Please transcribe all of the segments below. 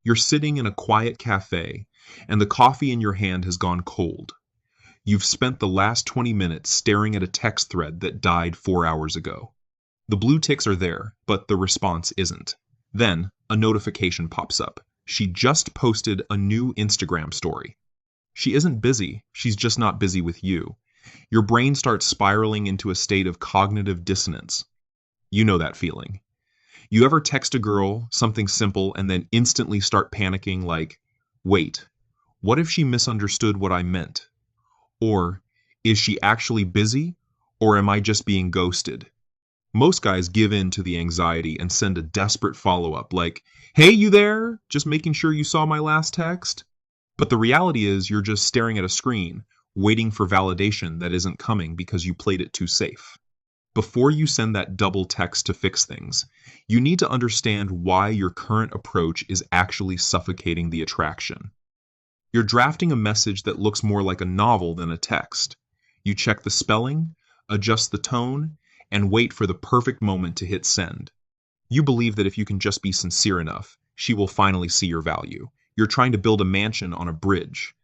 You're sitting in a quiet cafe, and the coffee in your hand has gone cold. You've spent the last 20 minutes staring at a text thread that died 4 hours ago. The blue ticks are there, but the response isn't. Then, a notification pops up. She just posted a new Instagram story. She isn't busy, she's just not busy with you. Your brain starts spiraling into a state of cognitive dissonance. You know that feeling. You ever text a girl something simple and then instantly start panicking like, wait, what if she misunderstood what I meant? Or, is she actually busy? Or am I just being ghosted? Most guys give in to the anxiety and send a desperate follow-up like, hey, you there? Just making sure you saw my last text? But the reality is you're just staring at a screen, waiting for validation that isn't coming because you played it too safe. Before you send that double text to fix things, you need to understand why your current approach is actually suffocating the attraction. You're drafting a message that looks more like a novel than a text. You check the spelling, adjust the tone, and wait for the perfect moment to hit send. You believe that if you can just be sincere enough, she will finally see your value. You're trying to build a mansion on a bridge.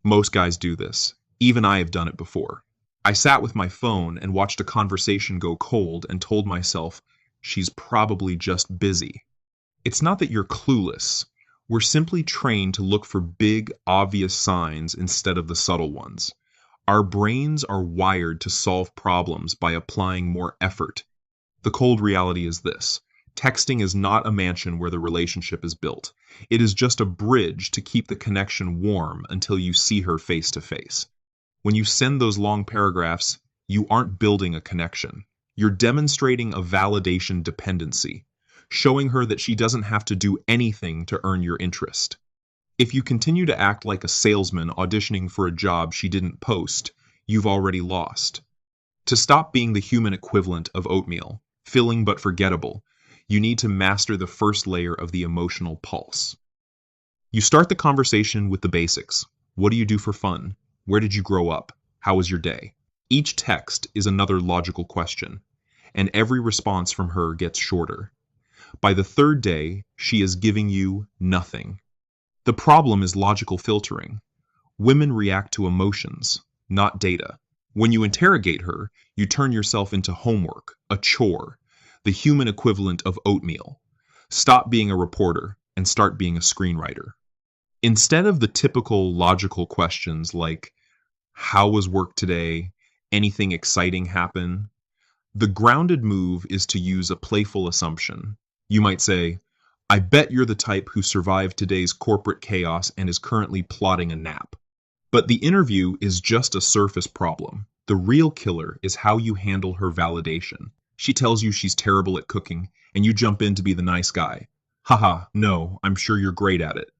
Most guys do this. Even I have done it before. I sat with my phone and watched a conversation go cold and told myself, she's probably just busy. It's not that you're clueless. We're simply trained to look for big, obvious signs instead of the subtle ones. Our brains are wired to solve problems by applying more effort. The cold reality is this. Texting is not a mansion where the relationship is built. It is just a bridge to keep the connection warm until you see her face to face. When you send those long paragraphs, you aren't building a connection. You're demonstrating a validation dependency, showing her that she doesn't have to do anything to earn your interest. If you continue to act like a salesman auditioning for a job she didn't post, you've already lost. To stop being the human equivalent of oatmeal, filling but forgettable, you need to master the first layer of the emotional pulse. You start the conversation with the basics. What do you do for fun? Where did you grow up? How was your day? Each text is another logical question, and every response from her gets shorter. By the third day, she is giving you nothing. The problem is logical filtering. Women react to emotions, not data. When you interrogate her, you turn yourself into homework, a chore, the human equivalent of oatmeal. Stop being a reporter and start being a screenwriter. Instead of the typical logical questions like, how was work today? Anything exciting happen? The grounded move is to use a playful assumption. You might say, I bet you're the type who survived today's corporate chaos and is currently plotting a nap. But the interview is just a surface problem. The real killer is how you handle her validation. She tells you she's terrible at cooking, and you jump in to be the nice guy. Haha, no, I'm sure you're great at it.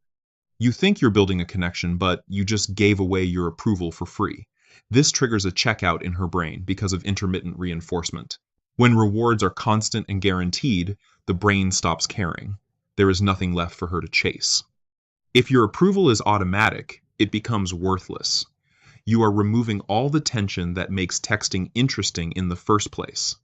You think you're building a connection, but you just gave away your approval for free. This triggers a checkout in her brain because of intermittent reinforcement. When rewards are constant and guaranteed, the brain stops caring. There is nothing left for her to chase. If your approval is automatic, it becomes worthless. You are removing all the tension that makes texting interesting in the first place.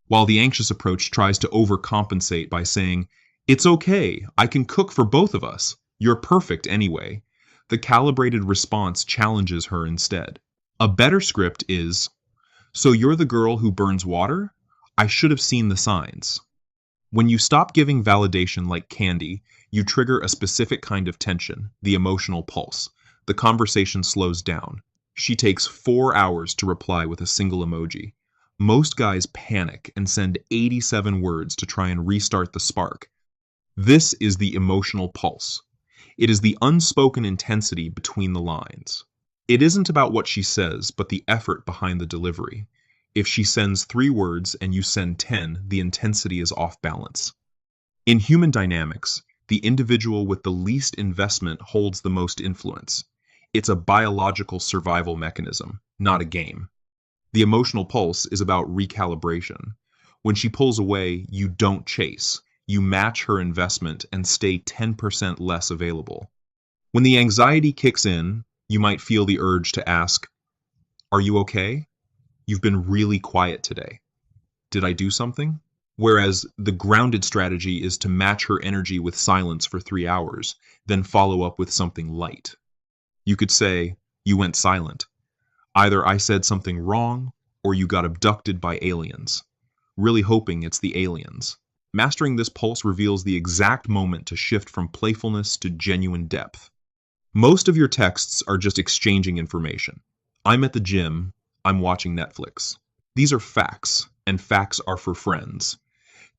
While the anxious approach tries to overcompensate by saying, it's okay, I can cook for both of us. You're perfect anyway. The calibrated response challenges her instead. A better script is, so you're the girl who burns water? I should have seen the signs. When you stop giving validation like candy, you trigger a specific kind of tension, the emotional pulse. The conversation slows down. She takes 4 hours to reply with a single emoji. Most guys panic and send 87 words to try and restart the spark. This is the emotional pulse. It is the unspoken intensity between the lines. It isn't about what she says, but the effort behind the delivery. If she sends 3 words and you send 10, the intensity is off balance. In human dynamics, the individual with the least investment holds the most influence. It's a biological survival mechanism, not a game. The emotional pulse is about recalibration. When she pulls away, you don't chase. You match her investment and stay 10% less available. When the anxiety kicks in, you might feel the urge to ask, are you okay? You've been really quiet today. Did I do something? Whereas the grounded strategy is to match her energy with silence for 3 hours, then follow up with something light. You could say, "You went silent. Either I said something wrong, or you got abducted by aliens." Really hoping it's the aliens. Mastering this pulse reveals the exact moment to shift from playfulness to genuine depth. Most of your texts are just exchanging information. I'm at the gym, I'm watching Netflix. These are facts, and facts are for friends.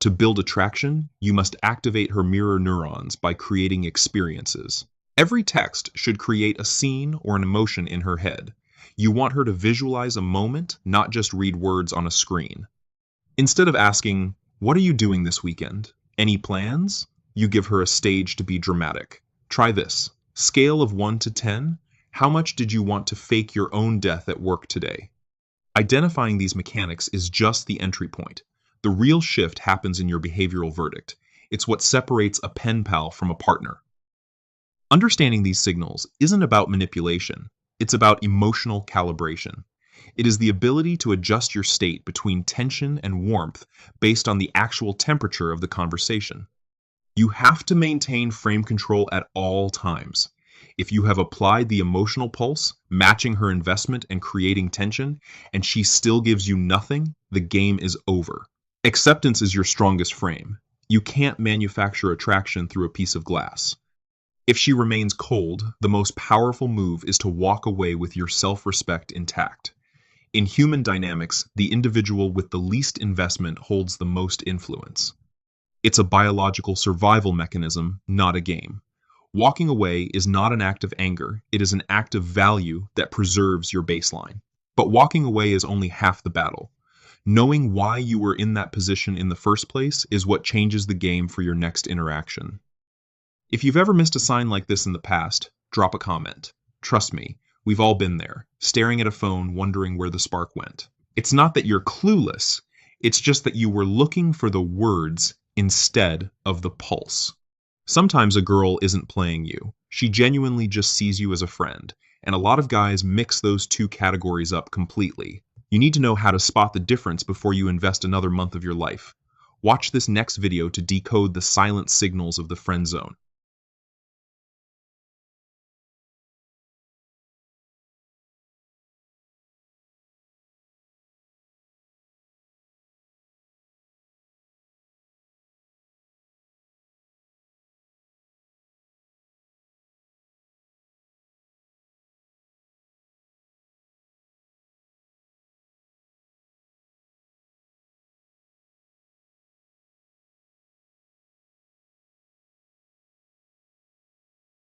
To build attraction, you must activate her mirror neurons by creating experiences. Every text should create a scene or an emotion in her head. You want her to visualize a moment, not just read words on a screen. Instead of asking, "What are you doing this weekend? Any plans?" you give her a stage to be dramatic. Try this. Scale of 1 to 10, how much did you want to fake your own death at work today? Identifying these mechanics is just the entry point. The real shift happens in your behavioral verdict. It's what separates a pen pal from a partner. Understanding these signals isn't about manipulation. It's about emotional calibration. It is the ability to adjust your state between tension and warmth based on the actual temperature of the conversation. You have to maintain frame control at all times. If you have applied the emotional pulse, matching her investment and creating tension, and she still gives you nothing, the game is over. Acceptance is your strongest frame. You can't manufacture attraction through a piece of glass. If she remains cold, the most powerful move is to walk away with your self-respect intact. In human dynamics, the individual with the least investment holds the most influence. It's a biological survival mechanism, not a game. Walking away is not an act of anger, it is an act of value that preserves your baseline. But walking away is only half the battle. Knowing why you were in that position in the first place is what changes the game for your next interaction. If you've ever missed a sign like this in the past, drop a comment. Trust me, we've all been there, staring at a phone wondering where the spark went. It's not that you're clueless, it's just that you were looking for the words instead of the pulse. Sometimes a girl isn't playing you. She genuinely just sees you as a friend, and a lot of guys mix those two categories up completely. You need to know how to spot the difference before you invest another month of your life. Watch this next video to decode the silent signals of the friend zone.